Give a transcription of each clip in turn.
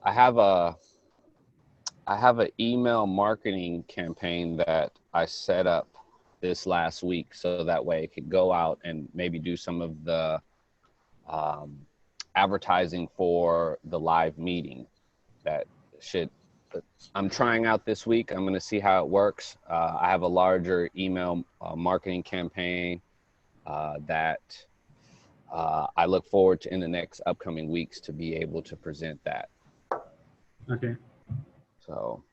I have a I have an email marketing campaign that I set up this last week, so that way it could go out and maybe do some of the um, advertising for the live meeting. That should I'm trying out this week. I'm going to see how it works. I have a larger email marketing campaign that I look forward to in the next upcoming weeks to be able to present that. Okay. So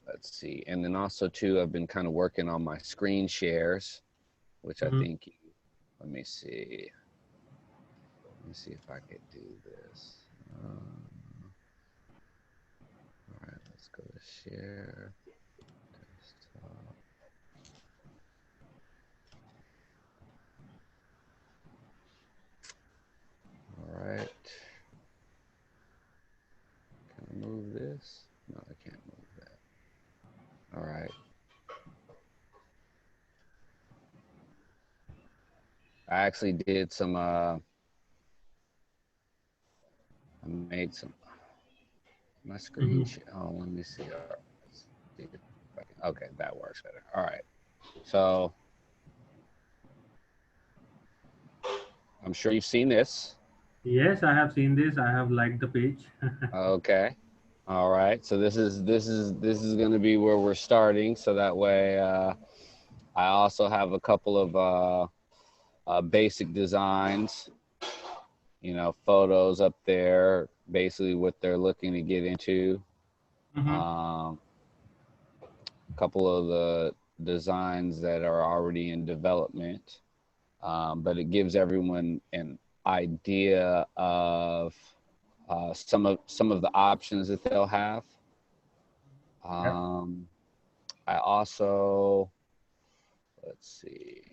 let's see. And then also too, I've been kind of working on my screen shares, which I think, let me see. Let me see if I could do this. All right, let's go to share. Desktop. All right. Can I move this? No, I can't move that. All right. I actually did some, I made some, my screen, oh, let me see. Okay, that works better. All right. So I'm sure you've seen this. Yes, I have seen this. I have liked the page. Okay. All right. So this is going to be where we're starting. So that way, I also have a couple of basic designs, you know, photos up there, basically what they're looking to get into. A couple of the designs that are already in development, but it gives everyone an idea of some of the options that they'll have. I also, let's see,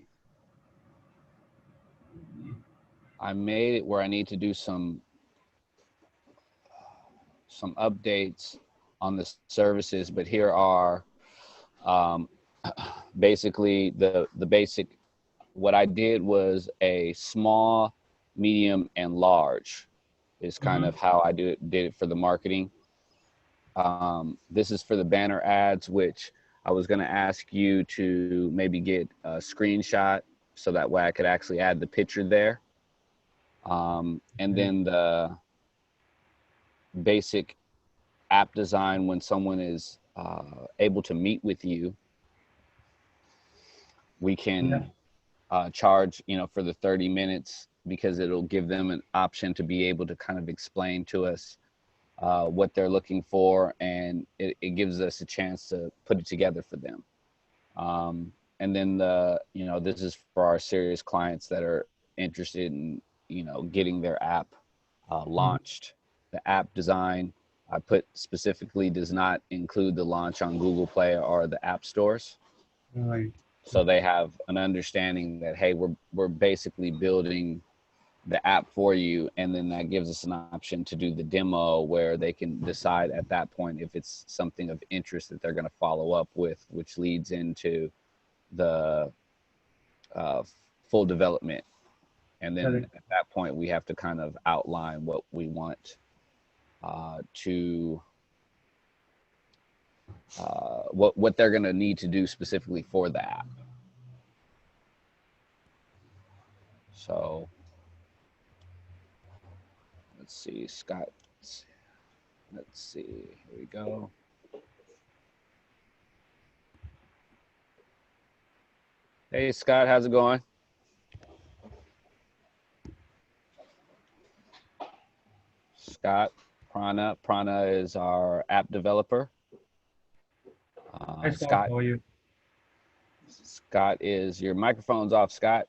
I made it where I need to do some updates on the services, but here are basically the basic. What I did was a small, medium, and large is kind of how I did it for the marketing. This is for the banner ads, which I was going to ask you to maybe get a screenshot so that way I could actually add the picture there. And then the basic app design when someone is able to meet with you, we can charge, you know, for the 30 minutes because it'll give them an option to be able to kind of explain to us what they're looking for, and it gives us a chance to put it together for them. And then you know, this is for our serious clients that are interested in, you know, getting their app launched. The app design I put specifically does not include the launch on Google Play or the app stores. Right. So they have an understanding that, hey, we're basically building the app for you, and then that gives us an option to do the demo where they can decide at that point if it's something of interest that they're going to follow up with, which leads into the full development. And then at that point, we have to kind of outline what we want what they're going to need to do specifically for the app. So let's see, Scott. Let's see. Here we go. Hey, Scott, how's it going? Scott Prana. Prana is our app developer. Hi, Scott, how are you? Scott is, your microphone's off, Scott.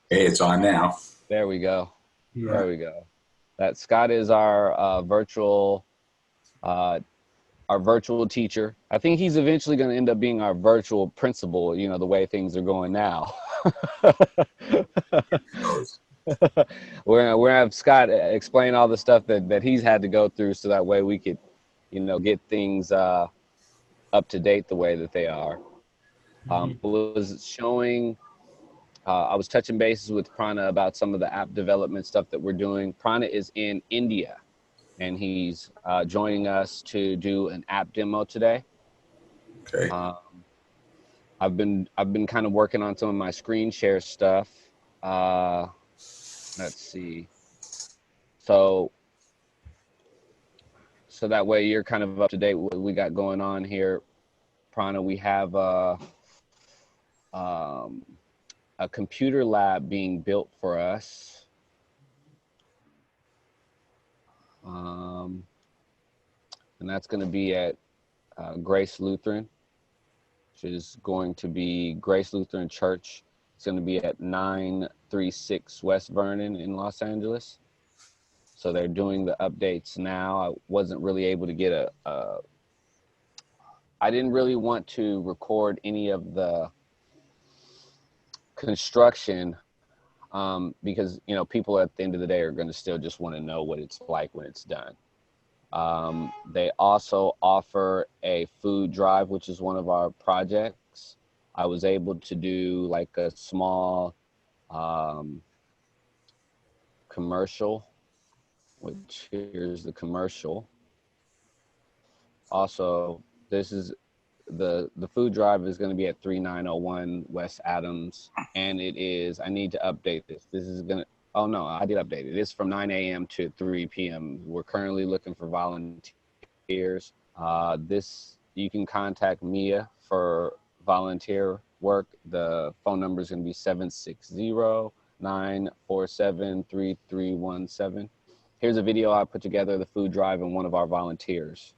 Hey, it's on now. There we go. Yeah. There we go. That Scott is our virtual teacher. I think he's eventually going to end up being our virtual principal, you know, the way things are going now. We're gonna have Scott explain all the stuff that he's had to go through, so that way we could, you know, get things up to date the way that they are. Was showing I was touching bases with Prana about some of the app development stuff that we're doing. Prana is in India, and he's joining us to do an app demo today. Okay. I've been kind of working on some of my screen share stuff. Let's see. So that way you're kind of up to date with what we got going on here. Prana, we have a computer lab being built for us. And that's going to be at Grace Lutheran, which is going to be Grace Lutheran Church. It's going to be at 936 West Vernon in Los Angeles. So they're doing the updates now. I wasn't really able to get I didn't really want to record any of the construction because, you know, people at the end of the day are going to still just want to know what it's like when it's done. They also offer a food drive, which is one of our projects. I was able to do like a small commercial, which here's the commercial. Also, this is the food drive is going to be at 3901 West Adams, and it is, I need to update this. This is going to, oh no, I did update it. It's from 9 a.m. to 3 p.m. We're currently looking for volunteers. You can contact Mia for volunteer work. The phone number is going to be 760-947-3317. Here's a video I put together, the food drive, and one of our volunteers.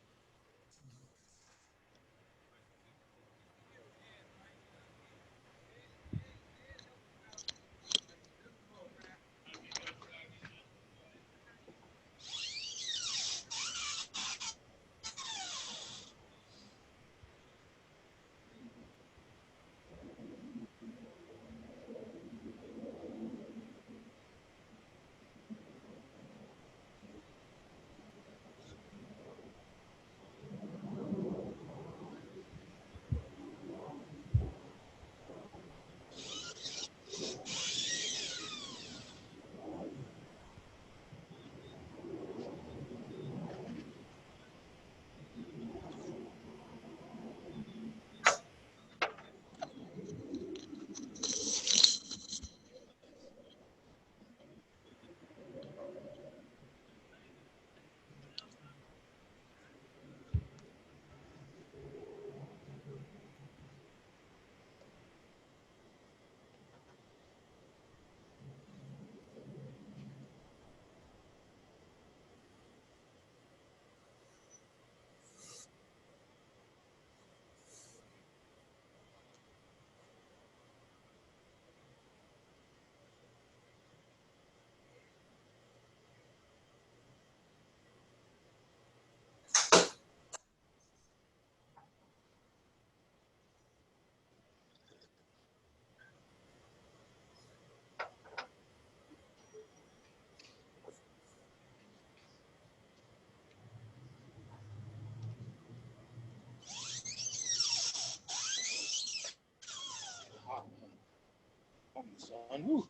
Woo.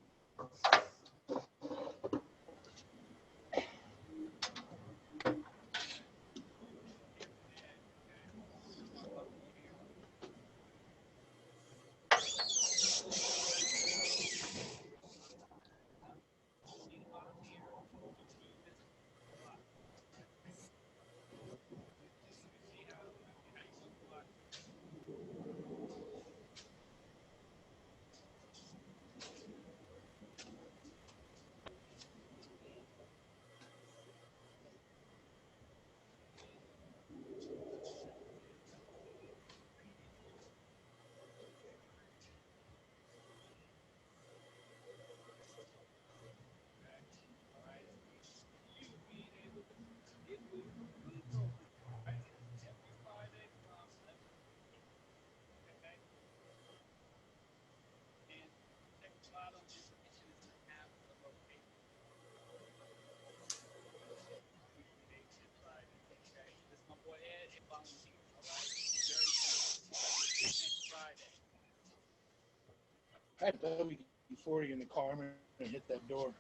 Right, but we E40 in the car. I'm gonna hit that door.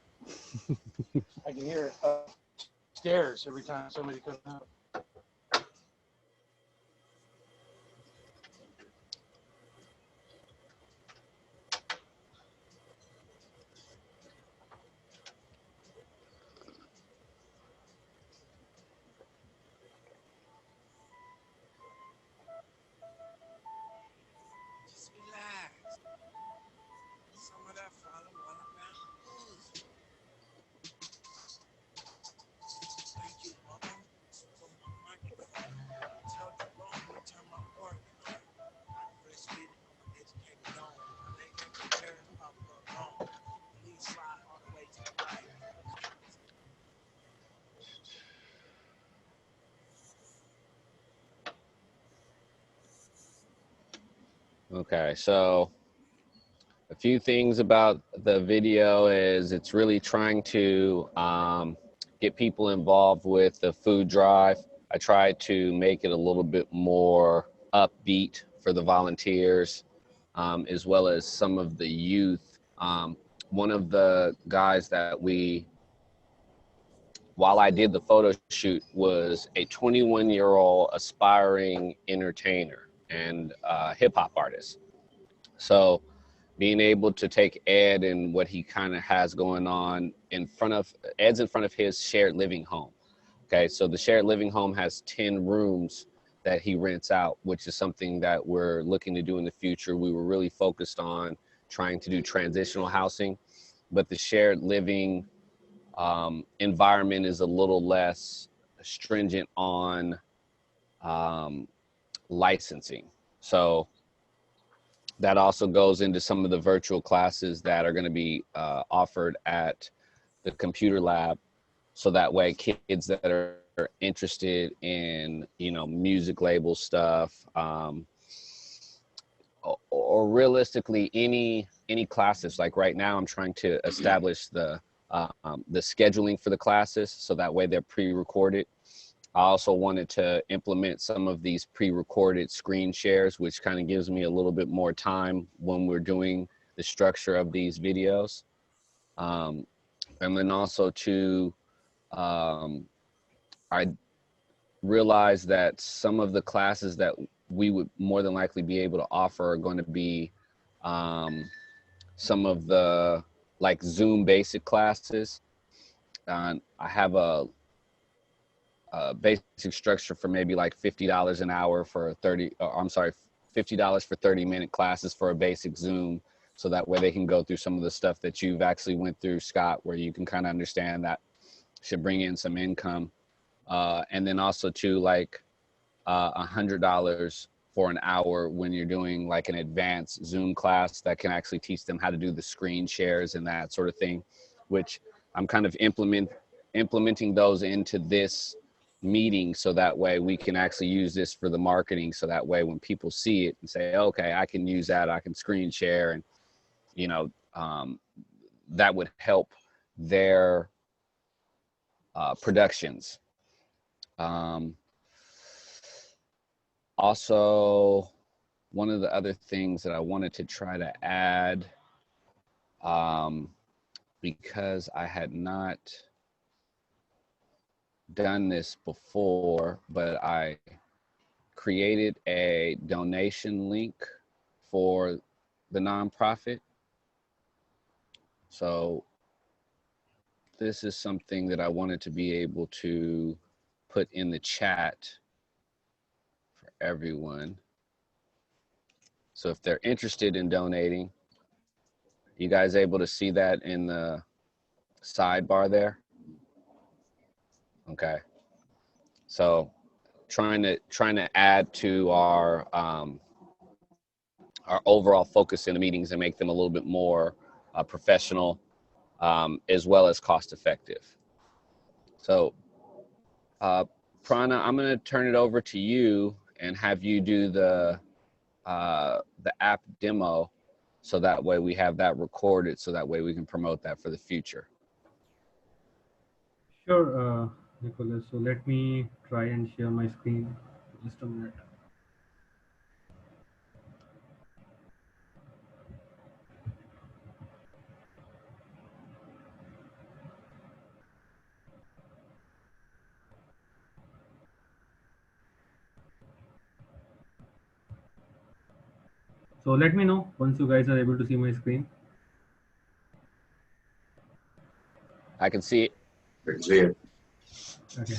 I can hear it upstairs every time somebody comes out. Just relax. Some of that father water bounce. Thank you, Mom, for my microphone. Tell Jerome to turn my work on. I'm breastfeeding on my educated dome. They ain't prepared if I put wrong. Please slide all the way to the right. Okay, so a few things about the video is it's really trying to get people involved with the food drive. I tried to make it a little bit more upbeat for the volunteers, as well as some of the youth. One of the guys that while I did the photo shoot, was a 21-year-old aspiring entertainer and hip hop artist. So being able to take Ed and what he kind of has going on Ed's in front of his shared living home. Okay, so the shared living home has 10 rooms that he rents out, which is something that we're looking to do in the future. We were really focused on trying to do transitional housing, but the shared living environment is a little less stringent on licensing. So that also goes into some of the virtual classes that are going to be offered at the computer lab. So that way kids that are interested in, music label stuff, or realistically any classes, like right now I'm trying to establish the scheduling for the classes, so that way they're pre-recorded. I also wanted to implement some of these pre-recorded screen shares, which kind of gives me a little bit more time when we're doing the structure of these videos. And then also I realized that some of the classes that we would more than likely be able to offer are going to be some of the like Zoom basic classes. I have a basic structure for maybe like $50 an hour for $50 for 30-minute classes for a basic Zoom. So that way they can go through some of the stuff that you've actually went through, Scott, where you can kind of understand that should bring in some income. And then also to like $100 for an hour when you're doing like an advanced Zoom class that can actually teach them how to do the screen shares and that sort of thing, which I'm kind of implementing those into this meeting, so that way we can actually use this for the marketing, so that way when people see it and say, okay, I can use that, I can screen share, and that would help their productions. Also, one of the other things that I wanted to try to add, because I had not done this before, but I created a donation link for the nonprofit. So this is something that I wanted to be able to put in the chat for everyone. So if they're interested in donating, you guys able to see that in the sidebar there? Okay. So trying to add to our overall focus in the meetings and make them a little bit more professional, as well as cost effective. So Prana, I'm going to turn it over to you and have you do the app demo, so that way we have that recorded, so that way we can promote that for the future. Sure, Nicholas. So let me try and share my screen. Just a minute. So let me know once you guys are able to see my screen. I can see it. I can see it. Okay.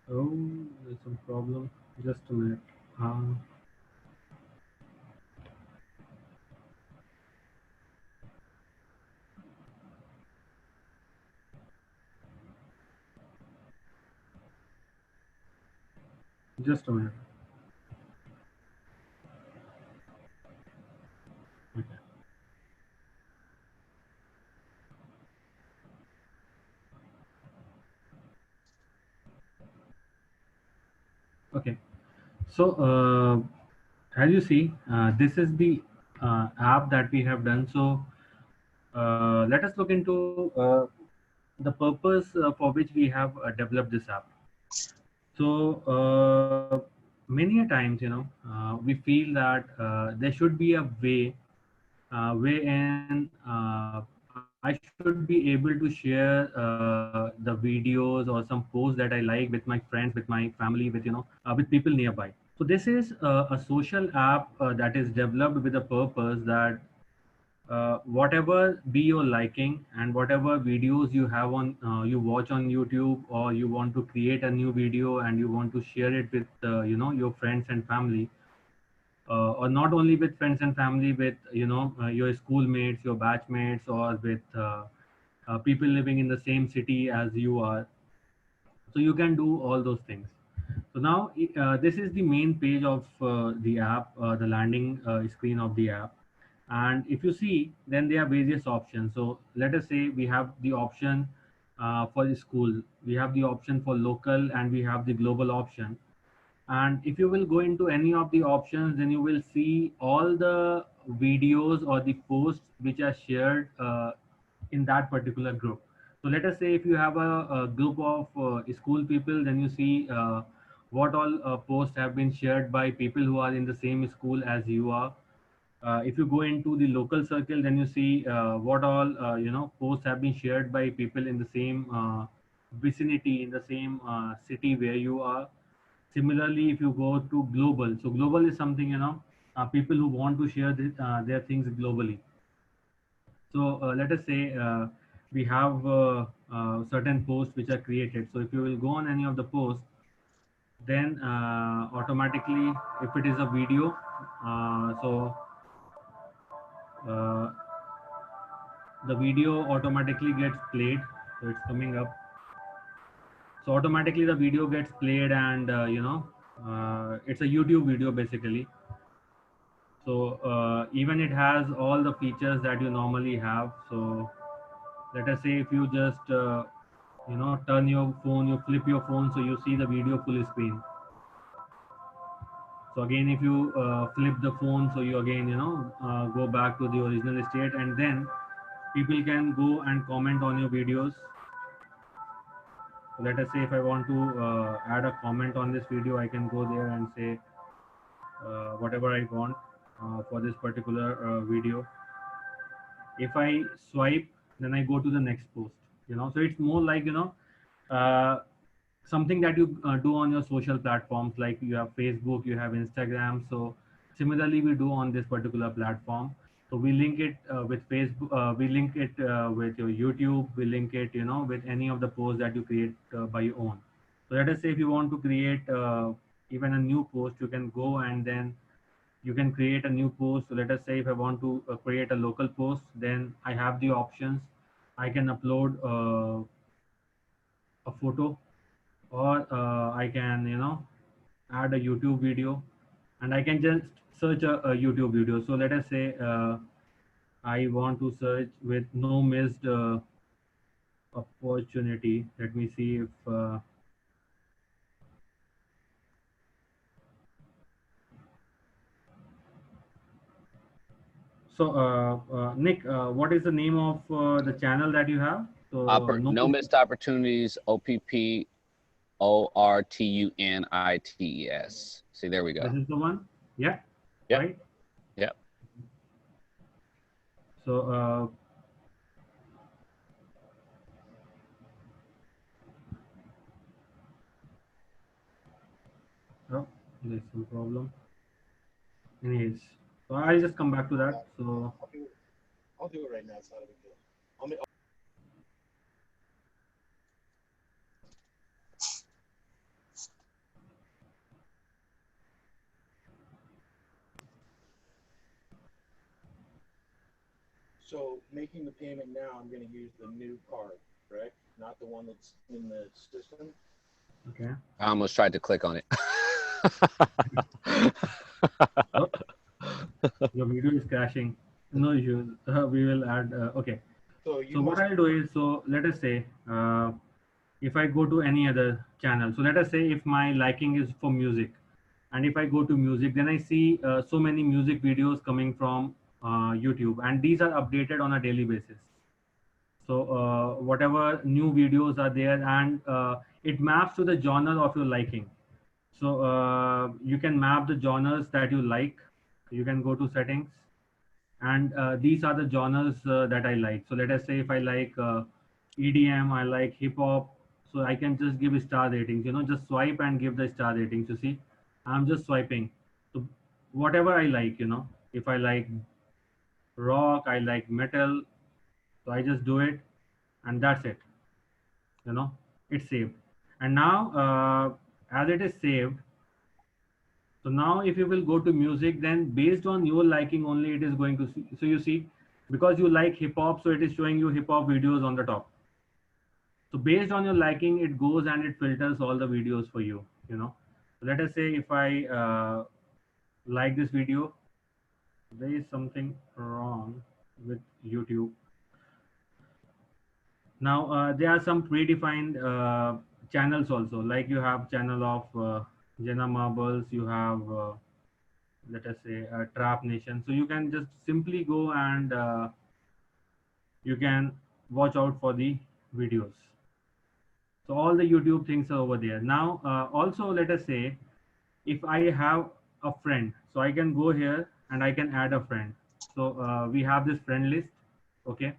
Oh, there's some problem. Just a minute. Um, just a minute. Okay. Okay. So as you see, this is the app that we have done. So let us look into the purpose for which we have developed this app. So many a times, we feel that there should be a way wherein I should be able to share the videos or some posts that I like with my friends, with my family, with people nearby. So this is a social app that is developed with a purpose that whatever be your liking and whatever videos you have on you watch on YouTube, or you want to create a new video and you want to share it with your friends and family, or not only with friends and family, with your schoolmates, your batchmates, or with people living in the same city as you are. So you can do all those things. So now this is the main page of the app, the landing screen of the app. And if you see, then there are various options. So let us say we have the option for the school, we have the option for local, and we have the global option. And if you will go into any of the options, then you will see all the videos or the posts which are shared in that particular group. So let us say if you have a group of school people, then you see what all posts have been shared by people who are in the same school as you are. If you go into the local circle, then you see what all posts have been shared by people in the same vicinity, in the same city where you are. Similarly, if you go to global, so global is something, people who want to share their things globally. So let us say we have certain posts which are created. So if you will go on any of the posts, then automatically, if it is a video, uh, the video automatically gets played. So it's coming up. So automatically the video gets played, and it's a YouTube video basically. So even it has all the features that you normally have. So let us say if you just turn your phone, you flip your phone, so you see the video full screen. So again, if you flip the phone, so you again go back to the original state, and then people can go and comment on your videos. So let us say if I want to add a comment on this video, I can go there and say whatever I want for this particular video. If I swipe, then I go to the next post. So it's more like uh, something that you do on your social platforms, like you have Facebook, you have Instagram. So similarly we do on this particular platform. So we link it with Facebook, we link it with your YouTube, we link it with any of the posts that you create by your own. So let us say if you want to create even a new post, you can go and then you can create a new post. So let us say if I want to create a local post, then I have the options. I can upload a photo, or I can add a YouTube video, and I can just search a YouTube video. So let us say I want to search with no missed opportunity. Let me see if so Nick, what is the name of the channel that you have? So no No missed. missed opportunities. OPP ORTUNITES. See, there we This go. is the one. Yeah. Yep. Right. Yep. So oh, there's some problem. Anyways, so I'll just come back to that. So I'll do it right now. It's not a big deal. So making the payment now, I'm going to use the new card, correct? Not the one that's in the system. okay. I almost tried to click on it. Oh, your video is crashing. No issues. We will add. Okay. So you So what must, I'll do is, so let us say, if I go to any other channel, so let us say if my liking is for music, and if I go to music, then I see so many music videos coming from YouTube, and these are updated on a daily basis. So whatever new videos are there, and it maps to the genre of your liking. So you can map the genres that you like. You can go to settings, and these are the genres that I like. So let us say if I like EDM, I like hip hop, so I can just give star ratings. Just swipe and give the star ratings. You see, I'm just swiping. So whatever I like, if I like rock, I like metal, so I just do it, and that's it. You know, it's saved. And now, as it is saved, so now if you will go to music, then based on your liking only, it is going to see. So you see, because you like hip hop, so it is showing you hip hop videos on the top. So based on your liking, it goes and it filters all the videos for you. Let us say if I like this video, there is something wrong with YouTube. Now there are some predefined channels also, like you have channel of Jenna Marbles, you have let us say Trap Nation. So you can just simply go and you can watch out for the videos. So all the YouTube things are over there. Now also let us say if I have a friend, so I can go here and I can add a friend. So we have this friend list. Okay.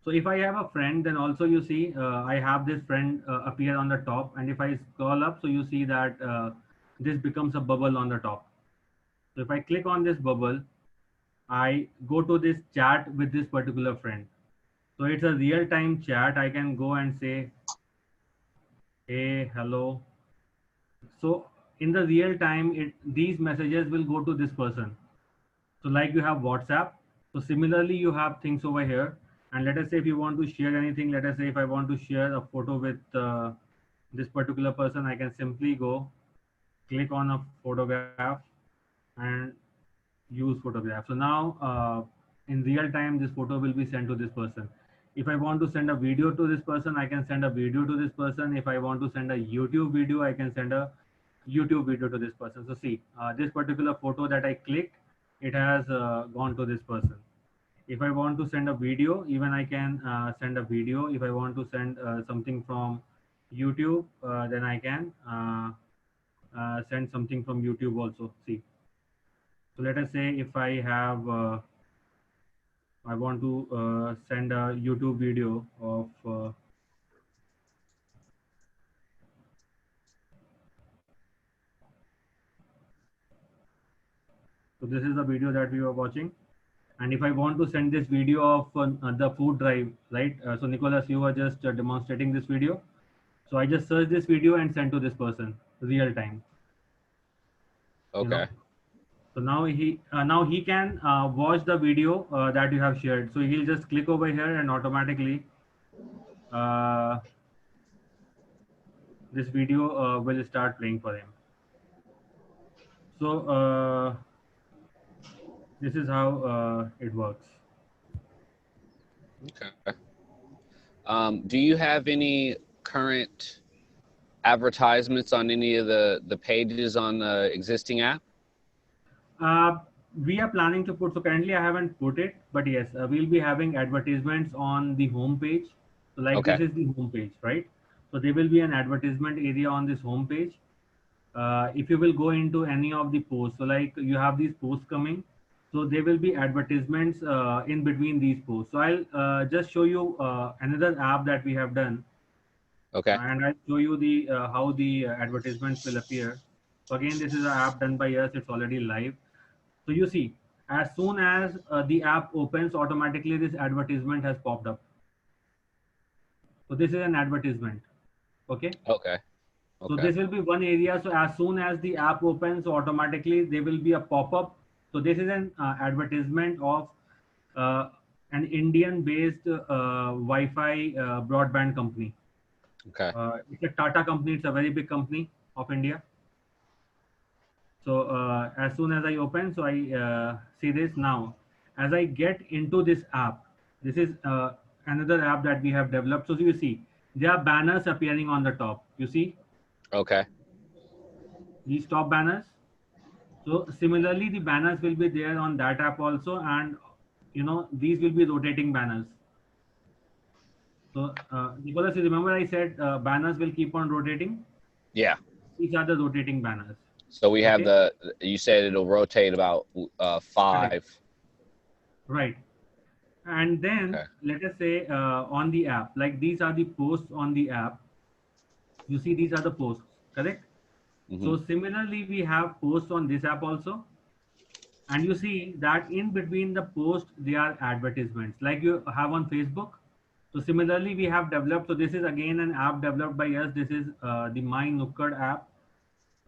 So if I have a friend, then also you see I have this friend appear on the top, and if I scroll up, so you see that this becomes a bubble on the top. So if I click on this bubble, I go to this chat with this particular friend. So it's a real-time chat. I can go and say, hey, hello. So in the real time, these messages will go to this person. So like you have WhatsApp. So similarly, you have things over here. And let us say if you want to share anything, let us say if I want to share a photo with this particular person, I can simply go, click on a photograph and use photograph. So now in real time, this photo will be sent to this person. If I want to send a video to this person, I can send a video to this person. If I want to send a YouTube video, I can send a YouTube video to this person. So see, this particular photo that I clicked, it has gone to this person. If I want to send a video, even I can send a video. If I want to send something from YouTube, then I can send something from YouTube also. See, so let us say if I have, I want to send a YouTube video of, so this is the video that we were watching. And if I want to send this video of the food drive, right? So Nicholas, you were just demonstrating this video. So I just search this video and send to this person real time. Okay. So now he can watch the video that you have shared. So he'll just click over here and automatically this video will start playing for him. So this is how it works. Okay. Do you have any current advertisements on any of the pages on the existing app? We are planning to put, so currently I haven't put it, but yes, we'll be having advertisements on the home page. So like Okay. this is the home page, right? So there will be an advertisement area on this home page. If you will go into any of the posts, so like you have these posts coming, so there will be advertisements in between these posts. So I'll just show you another app that we have done, Okay. and I'll show you the how the advertisements will appear. So again, this is an app done by us. It's already live. So you see, as soon as the app opens, automatically this advertisement has popped up. So this is an advertisement. Okay. Okay. So Okay. this will be one area. So as soon as the app opens, automatically there will be a pop-up. So this is an advertisement of uh, an Indian-based Wi-Fi broadband company. Okay. It's a Tata company. It's a very big company of India. So as soon as I open, so I see this now. As I get into this app, this is another app that we have developed. So you see, there are banners appearing on the top. You see Okay. these top banners. So similarly, the banners will be there on that app also, and these will be rotating banners. So Nicholas, you remember I said banners will keep on rotating. Yeah. These are the rotating banners. So we have Okay, you said it'll rotate about correct, 5. right. And then Okay. let us say on the app, like these are the posts on the app. You see, these are the posts, correct? Mm-hmm. So similarly, we have posts on this app also. And you see that in between the post there are advertisements like you have on Facebook. So similarly we have developed, so this is again an app developed by us. This is the My Nukkad app,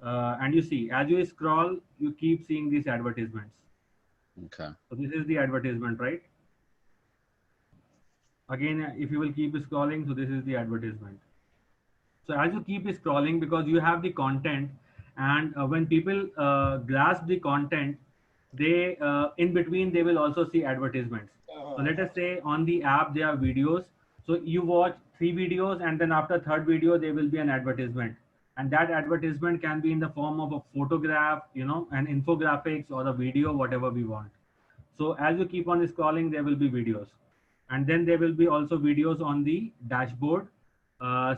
and you see as you scroll you keep seeing these advertisements. Okay. So this is the advertisement, right? Again, if you will keep scrolling, so this is the advertisement. So as you keep scrolling, because you have the content, and when people grasp the content, they in between they will also see advertisements. So let us say on the app there are videos. So you watch 3 videos, and then after third video there will be an advertisement, and that advertisement can be in the form of a photograph, an infographics or a video, whatever we want. So as you keep on scrolling, there will be videos, and then there will be also videos on the dashboard,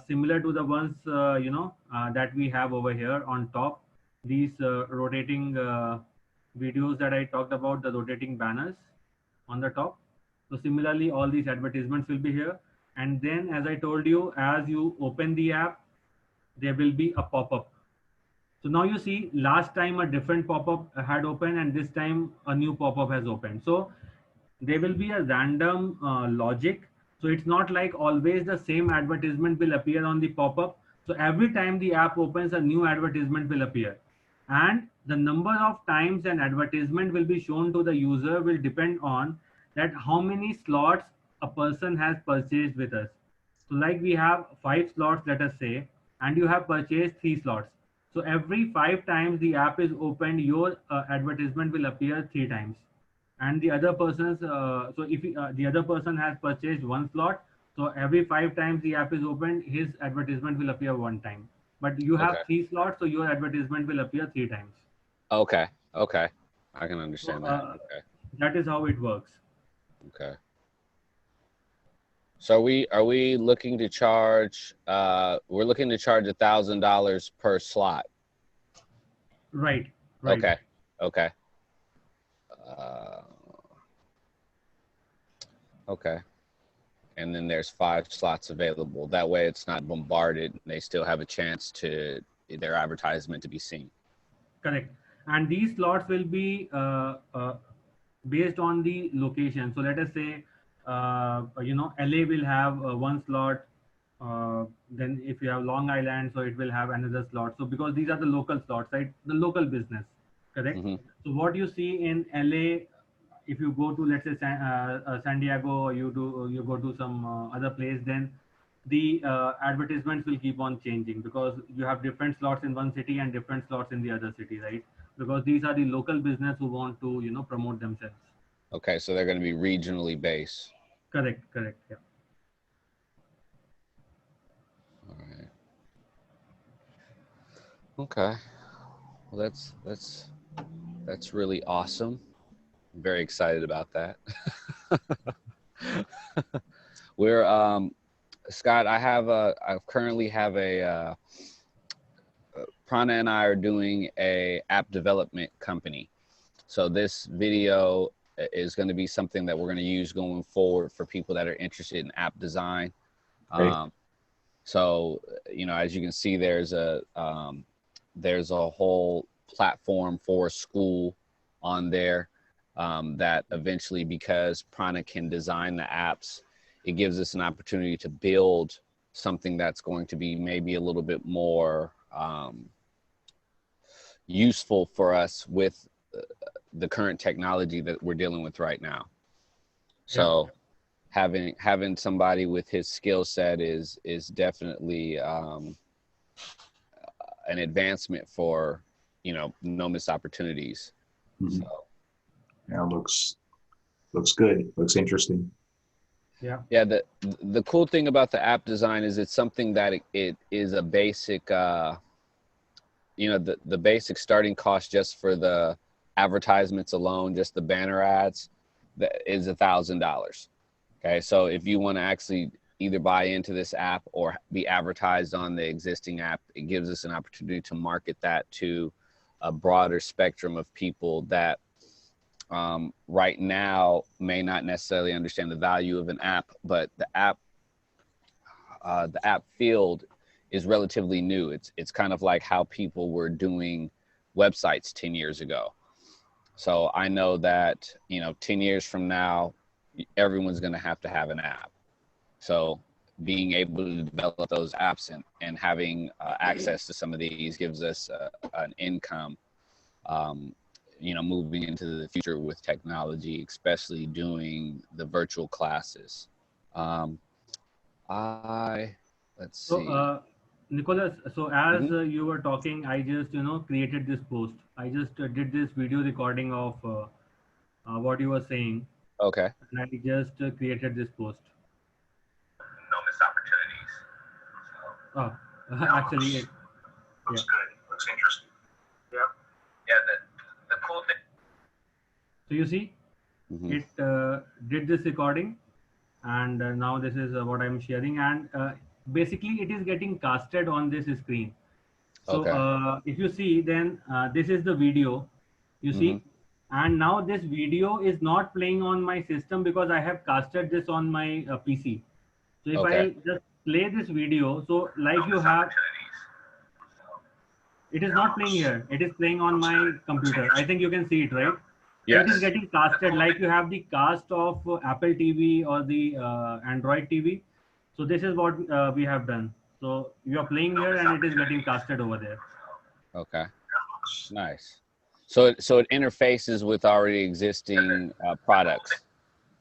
similar to the ones that we have over here on top. These rotating videos that I talked about, the rotating banners on the top. So similarly, all these advertisements will be here. And then, as I told you, as you open the app, there will be a pop-up. So now you see, last time a different pop-up had opened, and this time a new pop-up has opened. So there will be a random logic. So it's not like always the same advertisement will appear on the pop-up. So every time the app opens, a new advertisement will appear. And the number of times an advertisement will be shown to the user will depend on that how many slots a person has purchased with us. So like we have 5 slots, let us say, and you have purchased 3 slots. So every 5 times the app is opened, your advertisement will appear 3 times. And the other person's, so if the other person has purchased 1 slot, so every 5 times the app is opened, his advertisement will appear 1 time. But you Okay. have 3 slots, so your advertisement will appear 3 times. Okay. Okay. I can So understand that. Okay. that is how it works. Okay. So are we looking to charge? We're looking to charge $1,000 per slot. Right. Right. Okay. Okay. Uh, okay. And then there's 5 slots available. That way, it's not bombarded. They still have a chance to their advertisement to be seen. Correct. And these slots will be based on the location. So let us say, LA will have 1 slot. Then if you have Long Island, so it will have another slot. So because these are the local slots, right? The local business, correct? Mm-hmm. So what you see in LA, if you go to, let's say, San Diego, or you go to some other place, then the advertisements will keep on changing because you have different slots in one city and different slots in the other city, right? Because these are the local business who want to promote themselves. Okay, so they're going to be regionally based. Correct. Yeah. All right. Okay. Well, that's really awesome. I'm very excited about that. We're Scott, I currently have Prana and I are doing a app development company. So this video is going to be something that we're going to use going forward for people that are interested in app design. Great. So, you know, as you can see, there's a whole platform for school on there that eventually, because Prana can design the apps, it gives us an opportunity to build something that's going to be maybe a little bit more useful for us with the current technology that we're dealing with right now. So having somebody with his skill set is definitely an advancement for, you know, no missed opportunities. Mhm. So Yeah, looks good. Looks interesting. yeah, the cool thing about the app design is it's something that it is a basic you know, the basic starting cost just for the advertisements alone, just the banner ads, that is $1,000. Okay, so if you want to actually either buy into this app or be advertised on the existing app, it gives us an opportunity to market that to a broader spectrum of people that right now may not necessarily understand the value of an app, but the app field is relatively new. It's kind of like how people were doing websites 10 years ago. So I know that, you know, 10 years from now, everyone's going to have an app. So being able to develop those apps and having access to some of these gives us an income, you know, moving into the future with technology, especially doing the virtual classes. Let's see. So, Nicholas, so as Mhm. you were talking, I just, created this post. I just did this video recording of what you were saying, Okay. and I just created this post. No missed opportunities. Oh, Yeah, actually, looks yeah. good. Looks interesting. Yeah. Yeah. The cool thing. So you see, Mhm. it did this recording, and now this is what I'm sharing, and basically it is getting casted on this screen. So Okay. if you see, then this is the video, you Mhm. see, and now this video is not playing on my system because I have casted this on my PC. So if Okay. I just play this video, so like you have, it is not playing here. It is playing on my computer. I think you can see it, right? So it is Yes. getting casted like you have the cast of Apple TV or the Android TV. So this is what we have done. So you are playing here and it is getting casted over there. Okay. Nice. So it interfaces with already existing products.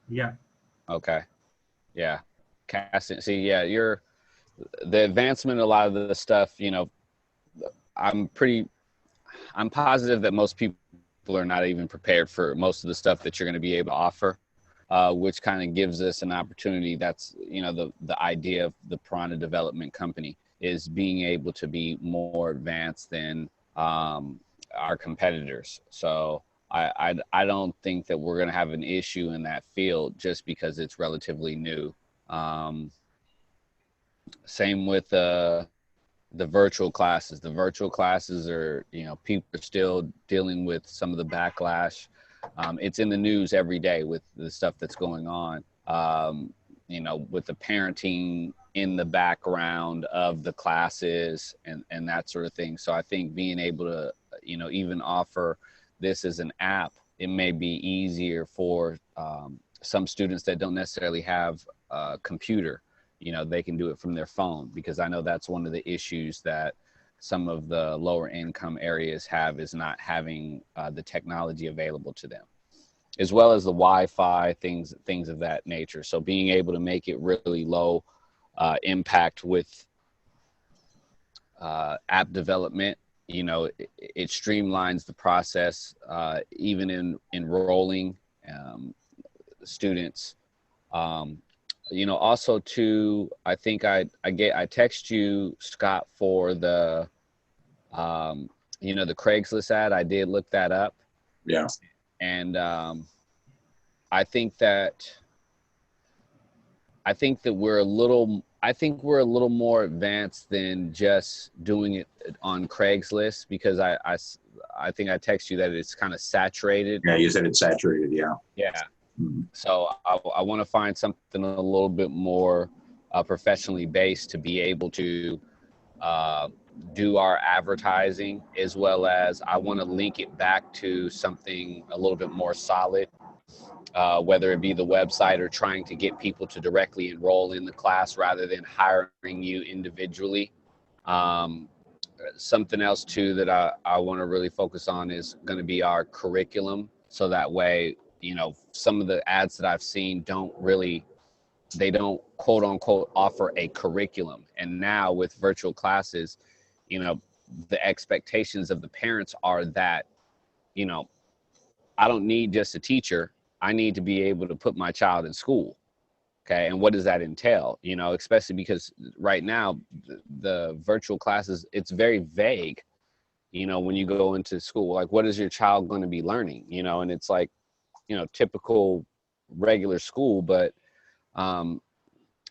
Yeah. Okay. Yeah. Casting. See, yeah, the advancement, a lot of the stuff, you know, I'm positive that most people are not even prepared for most of the stuff that you're going to be able to offer, which kind of gives us an opportunity. That's, you know, the idea of the Piranha Development Company is being able to be more advanced than our competitors. So I don't think that we're going to have an issue in that field just because it's relatively new. Same with the virtual classes. The virtual classes are, you know, people are still dealing with some of the backlash. It's in the news every day with the stuff that's going on, you know, with the parenting in the background of the classes and that sort of thing. So I think being able to, you know, even offer this as an app, it may be easier for some students that don't necessarily have a computer. You know, they can do it from their phone, because I know that's one of the issues that some of the lower income areas have, is not having the technology available to them, as well as the Wi-Fi, things of that nature. So being able to make it really low impact with app development, you know, it streamlines the process, even in enrolling students. You know, also too, I think I text you, Scott, for the you know, the Craigslist ad. I did look that up. Yeah. And I think that we're a little I think we're a little more advanced than just doing it on Craigslist, because I think I text you that it's kind of saturated. Yeah, you said it's saturated. Yeah. Yeah. Mm-hmm. So I want to find something a little bit more professionally based to be able to do our advertising, as well as I want to link it back to something a little bit more solid, whether it be the website or trying to get people to directly enroll in the class rather than hiring you individually. Something else too that I want to really focus on is going to be our curriculum. So that way, you know, some of the ads that I've seen they don't quote unquote offer a curriculum. And now with virtual classes, you know, the expectations of the parents are that, you know, I don't need just a teacher. I need to be able to put my child in school. Okay. And what does that entail? You know, especially because right now the virtual classes, it's very vague. You know, when you go into school, like, what is your child going to be learning? You know, and it's like, you know, typical regular school, but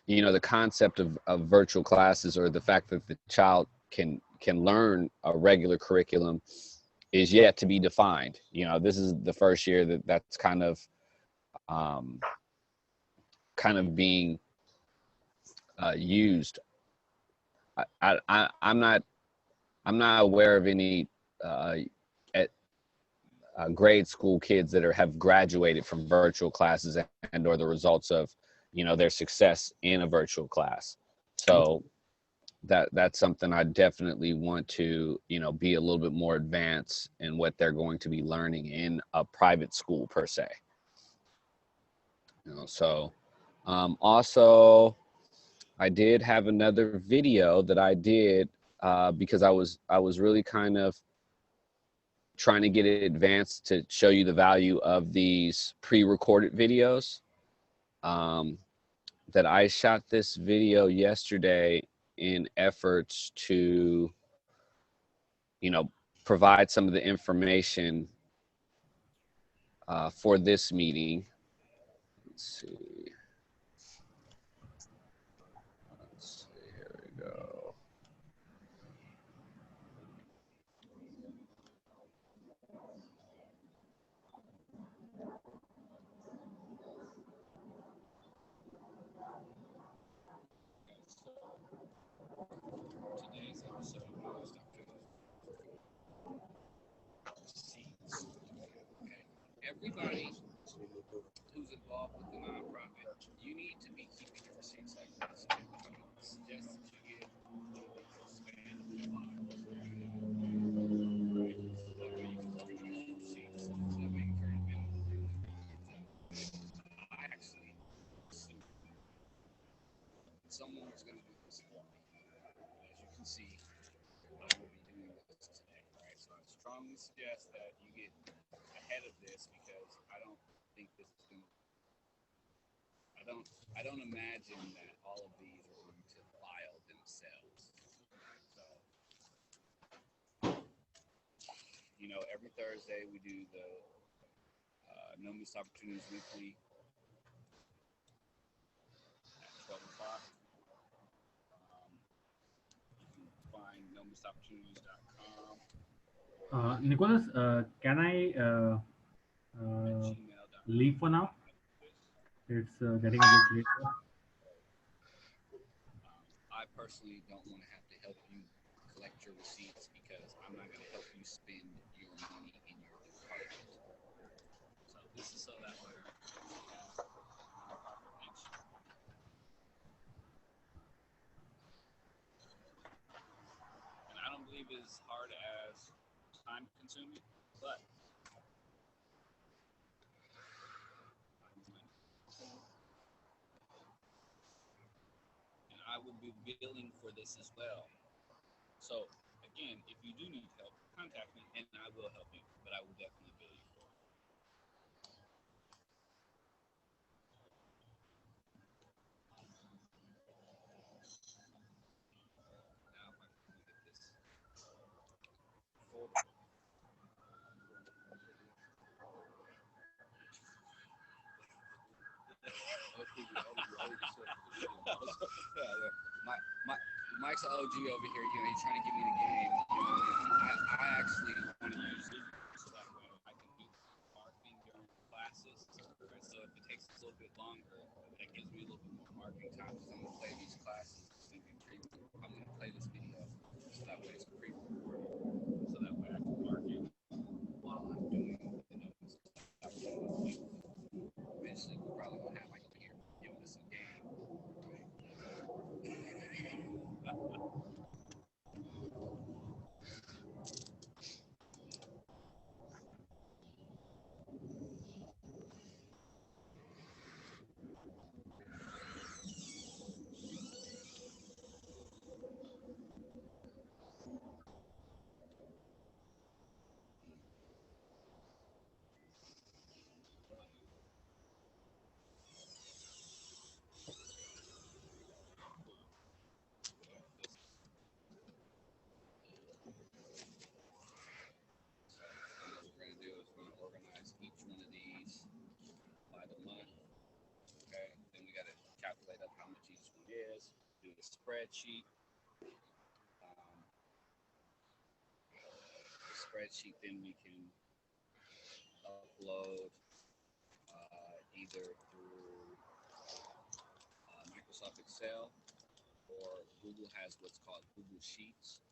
you know, the concept of virtual classes, or the fact that the child can learn a regular curriculum, is yet to be defined. You know, this is the first year that's kind of being used. I'm not aware of any grade school kids that have graduated from virtual classes and or the results of, you know, their success in a virtual class. So that's something I definitely want to, you know, be a little bit more advanced in what they're going to be learning in a private school per se. You know, so also I did have another video that I did because I was really kind of trying to get it advanced to show you the value of these pre-recorded videos. That I shot this video yesterday in efforts to, you know, provide some of the information for this meeting. Let's see. Here we go. Today's episode was everybody who's involved with the nonprofit, you need to be keeping your receipts like this. I suggest that you get expanded files, right? So that way you can organize your receipts. So that way you turn them in. I actually assume someone was going to do this for me. As you can see, I will be doing this today, right? So I strongly suggest that you get ahead of this, because I don't think this is going to. I don't imagine that all of these are going to file themselves. So, you know, every Thursday we do the No Missed Opportunities Weekly at 12 o'clock. You can find nomissedopportunities.com. Nicholas, can I leave for now? It's getting a bit late. I personally don't want to have to help you collect your receipts, because I'm not going to help you spend your money in your department. So this is so that way we have our proper action. And I don't believe it's hard as time consuming, but and I will be billing for this as well. So again, if you do need help, contact me and I will help you, but I will definitely bill you for it. Now if I can get this folder. Mike's an OG over here. He's trying to give me the game. I actually want to use Google so that way I can do marketing during classes. Right? So if it takes a little bit longer, that gives me a little bit more marketing time because I'm going to play these classes. I'm going to play this video so that way it's pre-recorded. So that way I can market while I'm doing stuff. Eventually, we're probably going to have Mike over here giving us some game. Organize each one of these by the month. Okay, then we got to calculate up how much each one is. Do a spreadsheet. The spreadsheet, then we can upload either through Microsoft Excel or Google has what's called Google Sheets.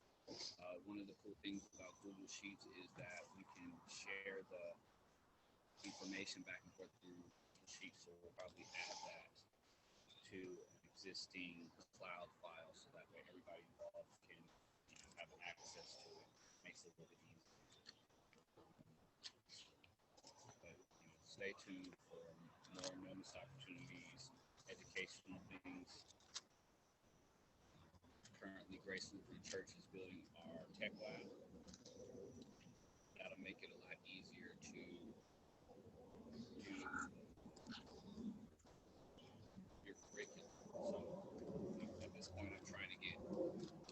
One of the cool things about Google Sheets is that we can share the information back and forth through Google Sheets, so we'll probably add that to an existing cloud file so that way everybody involved can have access to it. Makes it a little bit easier. But stay tuned for more bonus opportunities, educational things. Currently, Grace Lutheran Church is building our tech lab. That'll make it a lot easier to do your curriculum. So at this point, I'm trying to get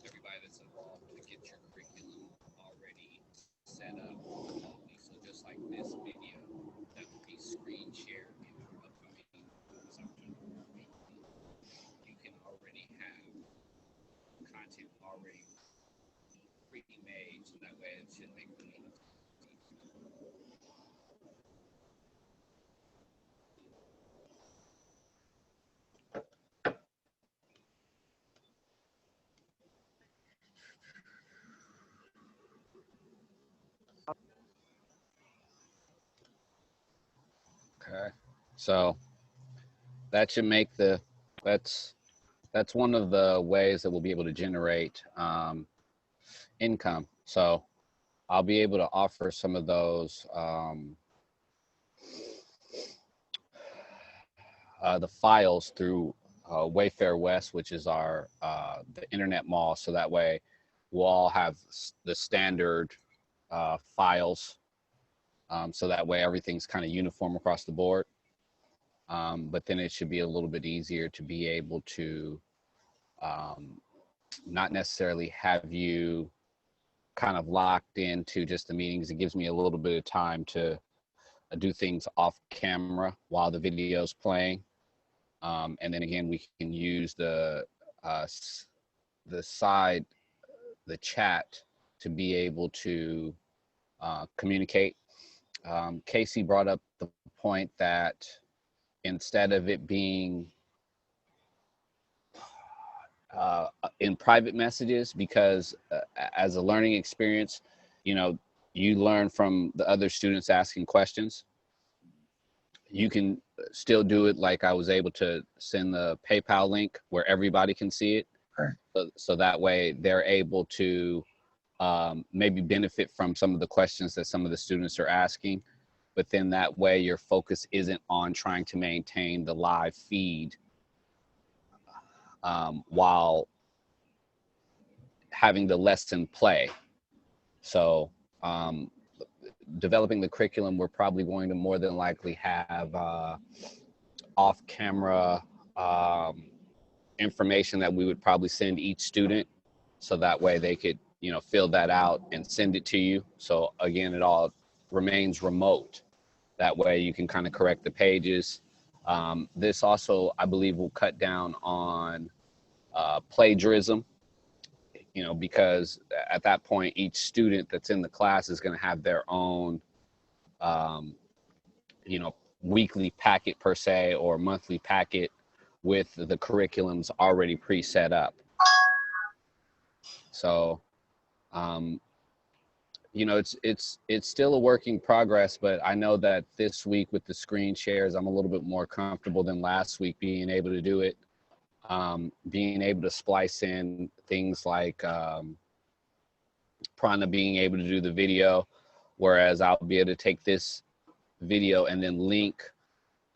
everybody that's involved to get your curriculum already set up. So just like this video, that will be screen shared in our upcoming bonus opportunity. You can already have content already pre-made, so that way it should make it easy. Okay, so that should make that's one of the ways that we'll be able to generate income. So I'll be able to offer some of those the files through Wayfair West, which is our the internet mall. So that way we'll all have the standard files. So that way everything's kind of uniform across the board. But then it should be a little bit easier to be able to not necessarily have you kind of locked into just the meetings. It gives me a little bit of time to do things off camera while the video's playing. And then again, we can use the chat to be able to communicate. Casey brought up the point that instead of it being in private messages, because as a learning experience, you learn from the other students asking questions. You can still do it like I was able to send the PayPal link where everybody can see it. Sure. So that way they're able to maybe benefit from some of the questions that some of the students are asking. But then that way your focus isn't on trying to maintain the live feed while having the lesson play. So developing the curriculum, we're probably going to more than likely have off-camera information that we would probably send each student, so that way they could, fill that out and send it to you. So again, it all remains remote. That way you can kind of correct the pages. This also, I believe, will cut down on plagiarism. you know, because at that point, each student that's in the class is going to have their own, you know, weekly packet per se, or monthly packet with the curriculums already pre-set up. So, you know, it's still a work in progress, but I know that this week with the screen shares, I'm a little bit more comfortable than last week being able to do it. Being able to splice in things like Prana being able to do the video, whereas I'll be able to take this video and then link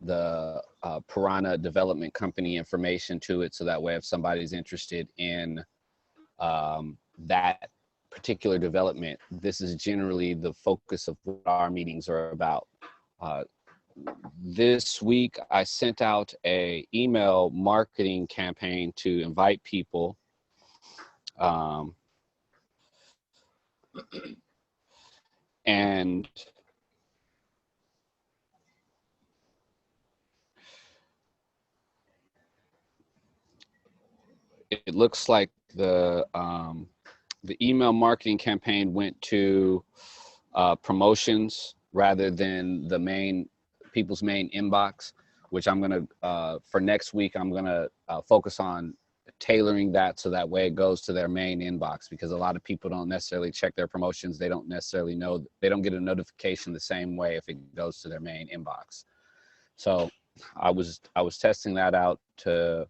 the Piranha Development Company information to it, so that way if somebody's interested in that particular development, this is generally the focus of what our meetings are about. This week I sent out a email marketing campaign to invite people and it looks like the email marketing campaign went to promotions rather than the people's main inbox, which I'm gonna for next week I'm gonna focus on tailoring that so that way it goes to their main inbox, because a lot of people don't necessarily check their promotions. They don't necessarily know, they don't get a notification the same way if it goes to their main inbox. So I was testing that out to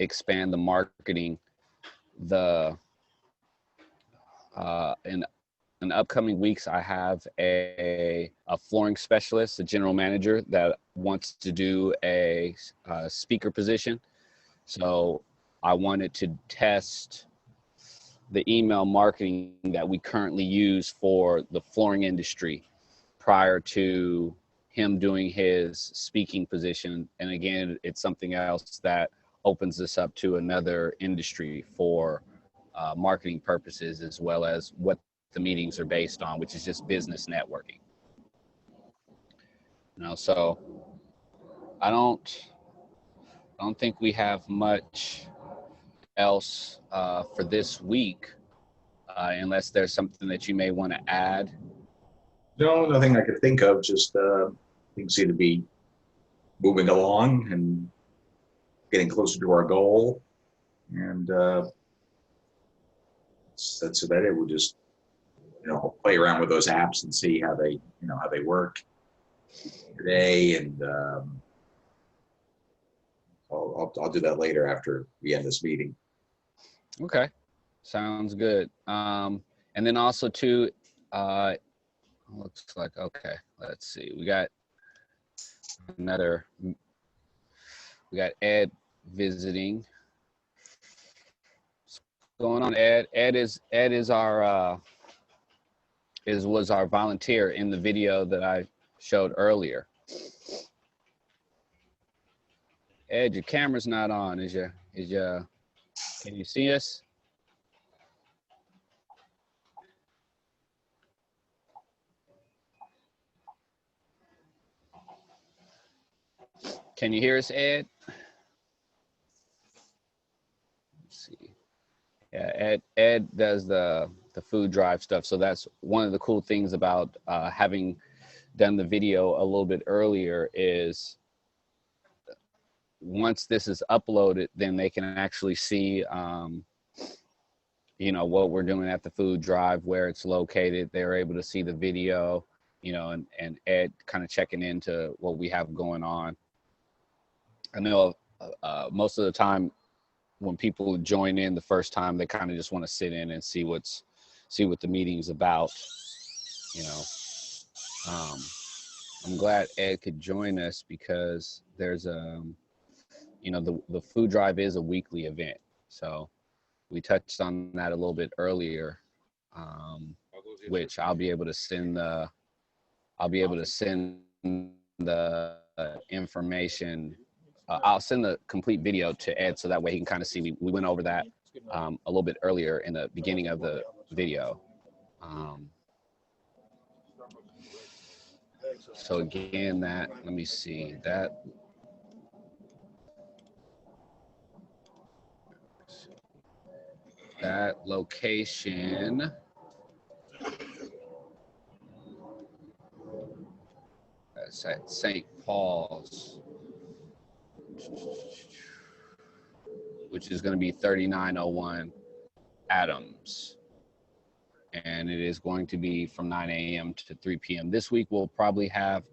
expand the marketing. In upcoming weeks, I have a flooring specialist, a general manager that wants to do a speaker position. So I wanted to test the email marketing that we currently use for the flooring industry prior to him doing his speaking position. And again, it's something else that opens us up to another industry for marketing purposes, as well as what the meetings are based on, which is just business networking. You know, so I don't think we have much else for this week, unless there's something that you may want to add. No, nothing I could think of. Just things seem to be moving along and getting closer to our goal, and that's about it. We'll just, you know, play around with those apps and see how they, you know, how they work today, and I'll do that later after we end this meeting. Okay, sounds good. And then also too, looks like, okay, let's see, we got Ed visiting. What's going on, Ed? Ed is our was our volunteer in the video that I showed earlier. Ed, your camera's not on. Can you see us? Can you hear us, Ed? Let's see. Yeah, Ed does the food drive stuff. So that's one of the cool things about having done the video a little bit earlier, is once this is uploaded, then they can actually see, you know, what we're doing at the food drive, where it's located. They're able to see the video, you know, and Ed kind of checking into what we have going on. I know most of the time when people join in the first time, they kind of just want to sit in and see what the meeting's about, you know. I'm glad Ed could join us, because there's you know, the food drive is a weekly event. So we touched on that a little bit earlier, which I'll be able to send the information. I'll send the complete video to Ed, so that way he can kind of see. We went over that a little bit earlier in the beginning of the video. So again, let me see that. That location that's at St. Paul's, which is going to be 3901 Adams. And it is going to be from 9 a.m. to 3 p.m. This week, we'll probably have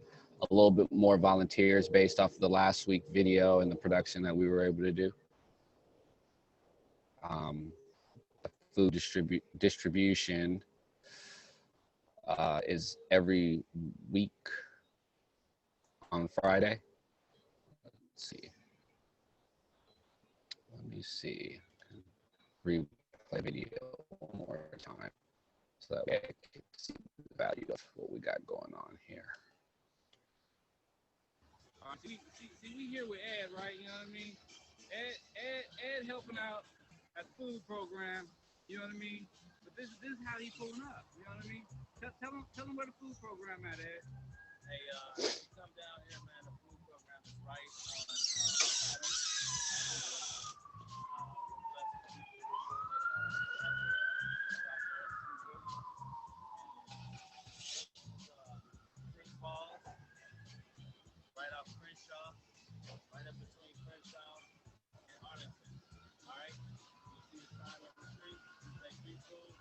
a little bit more volunteers based off of the last week video and the production that we were able to do. Food distribution is every week on Friday. Let's see. Let me see. Replay video one more time so that way I can see the value of what we got going on here. See, we here with Ed, right? You know what I mean? Ed helping out at the food program. You know what I mean? But this is how he pulling up. You know what I mean? Tell him where the food program at, Ed. Hey, you come down here, man. The food program is right on Adams. St. Paul's, right off Crenshaw, right up between Crenshaw and Arlington. All right? You see the sign on the street, say free food.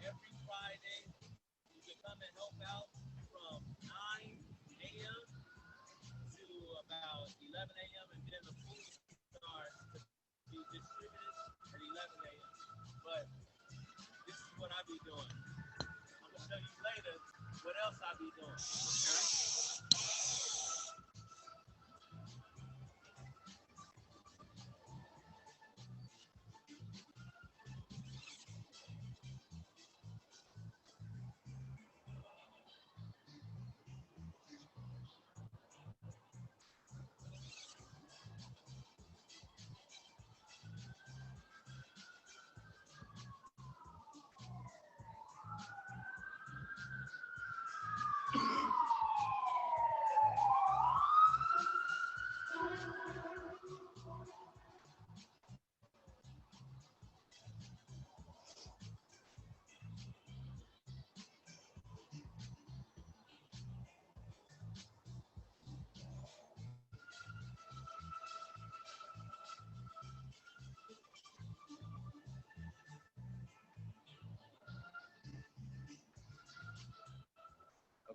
Every Friday, you can come and help out from 9 a.m. to about 11 a.m. and then the food starts to be distributed at 11 a.m. But this is what I be doing. I'm gonna show you later what else I be doing.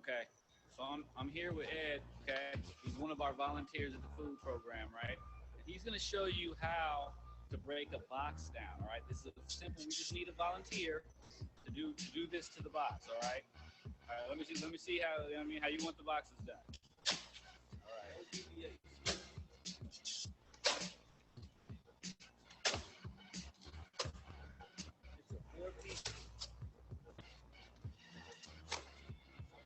Okay? Okay, so I'm here with Ed, okay? He's one of our volunteers at the food program, right? And he's gonna show you how to break a box down, all right? This is simple, we just need a volunteer to do this to the box, all right? All right, let me see how, I mean, how you want the boxes done. All right. It's a 4-piece.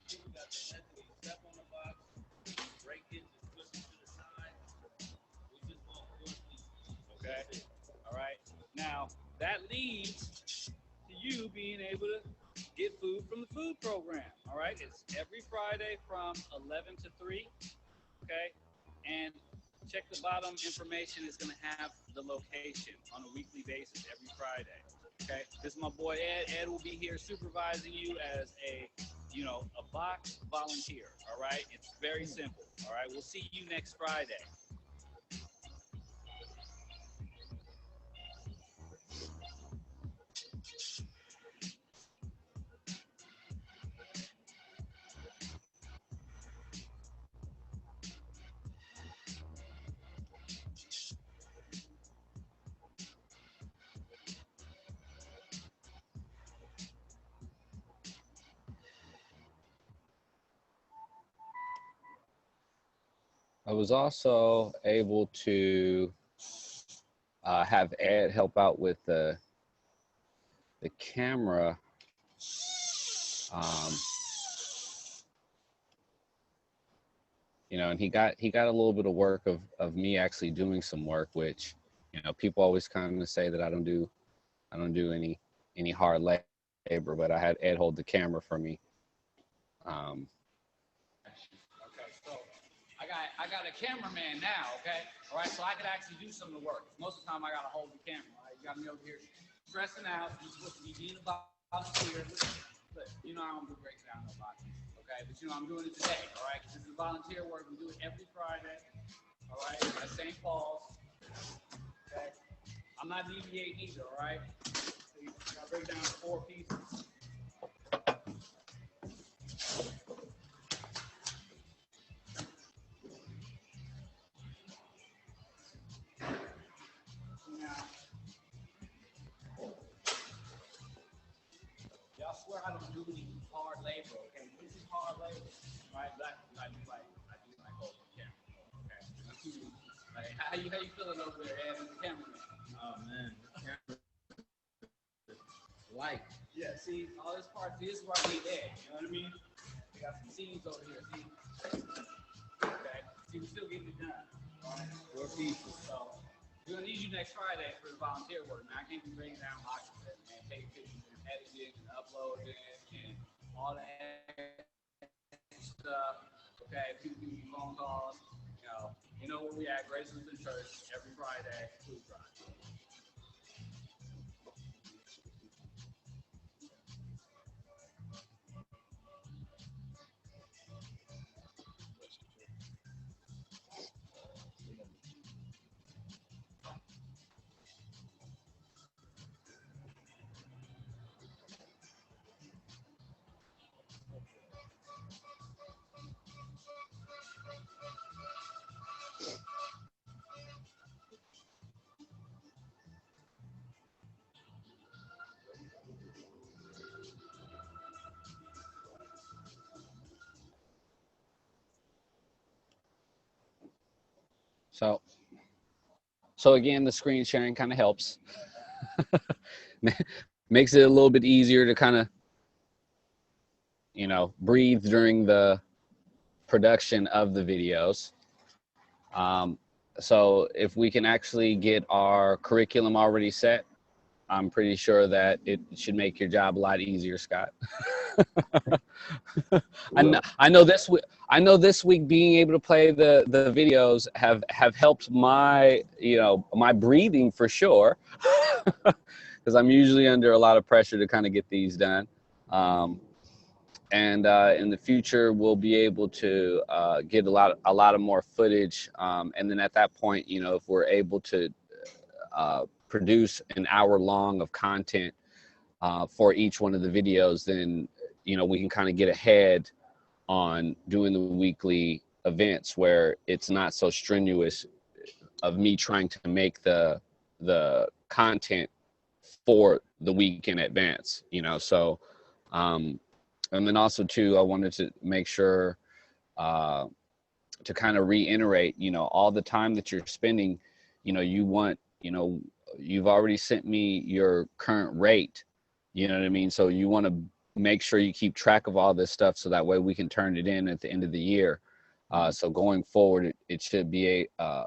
You got the method, you step on the box, break it, just push it to the side. We just want 4 pieces. Okay? All right. Now, that leads to you being able to get food from the food program. All right? It's every Friday from 11 to 3. Okay? And check the bottom information is going to have the location on a weekly basis every Friday. Okay? This is my boy Ed. Ed will be here supervising you as a box volunteer. All right? It's very simple. All right? We'll see you next Friday. I was also able to have Ed help out with the camera. And he got a little bit of work of me actually doing some work, which people always kind of say that I don't do any hard labor, but I had Ed hold the camera for me. Okay, so I got a cameraman now, okay? All right, so I could actually do some of the work. Most of the time I gotta hold the camera, all right? You got me over here stressing out. You're supposed to be being a volunteer. Look, you know I don't do breakdown no boxing, okay? But you know I'm doing it today, all right? This is volunteer work. We do it every Friday, all right? At St. Paul's, okay? I'm not deviating either, all right? So you gotta break down 4 pieces. Y'all swear I don't do any hard labor, okay? This is hard labor, right? But I do like hold the camera, okay? Like, how you feeling over there, Ed, with the cameraman? Oh man, the camera light. Yeah, see, all this part, this is where I need Ed, you know what I mean? We got some scenes over here, see? Okay, see, we're still getting it done, all right? 4 pieces, so we're gonna need you next Friday for the volunteer work, man. I can't be breaking down boxes, man. Take pictures and editing and uploading and all that stuff. Okay, people give me phone calls. You know where we at, Graceland's Church, every Friday, food drive. So again, the screen sharing kind of helps. Makes it a little bit easier to kind of, breathe during the production of the videos. So if we can actually get our curriculum already set, I'm pretty sure that it should make your job a lot easier, Scott. I know this week being able to play the videos have helped my my breathing for sure, because I'm usually under a lot of pressure to kind of get these done. And in the future we'll be able to get a lot of more footage, and then at that point, if we're able to produce an hour long of content for each one of the videos, then we can kind of get ahead on doing the weekly events where it's not so strenuous of me trying to make the content for the week in advance, so and then also too, I wanted to make sure to kind of reiterate, all the time that you're spending, you've already sent me your current rate, you know what I mean? So you want to make sure you keep track of all this stuff so that way we can turn it in at the end of the year. So going forward, it should be a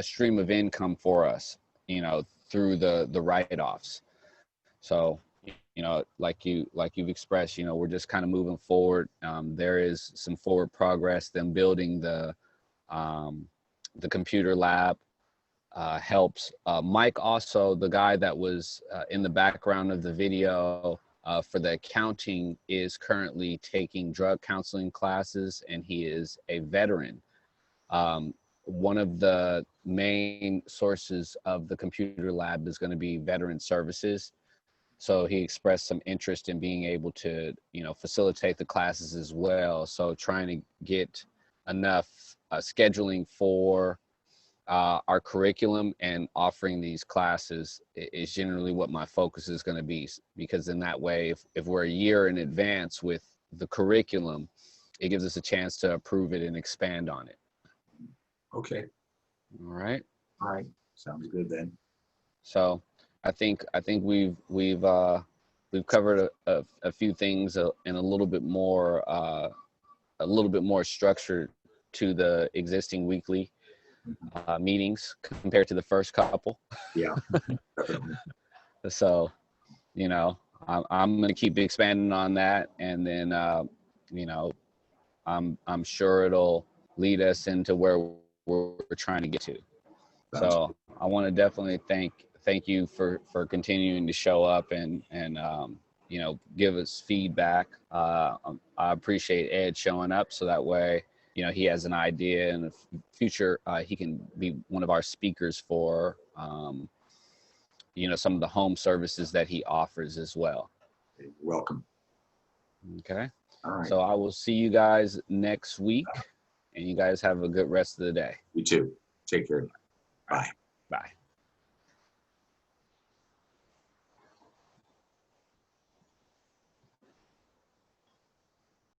stream of income for us, through the write-offs. So, like you've expressed, we're just kind of moving forward. There is some forward progress. Them building the computer lab helps. Mike, also the guy that was in the background of the video for the accounting, is currently taking drug counseling classes, and he is a veteran. One of the main sources of the computer lab is going to be veteran services. So he expressed some interest in being able to, facilitate the classes as well. So trying to get enough scheduling for our curriculum and offering these classes is generally what my focus is going to be, because in that way, if we're a year in advance with the curriculum, it gives us a chance to approve it and expand on it. Okay. All right. All right. Sounds good then. So I think we've covered a few things in a little bit more structure to the existing weekly meetings compared to the first couple. Yeah. Definitely. So, I'm going to keep expanding on that, and then I'm sure it'll lead us into where we're trying to get to. So I want to definitely thank you for continuing to show up and you know, give us feedback. I appreciate Ed showing up, so that way, you know, he has an idea in the future. He can be one of our speakers for, you know, some of the home services that he offers as well. You're welcome. Okay. All right. So I will see you guys next week, and you guys have a good rest of the day. You too. Take care. Bye. Bye.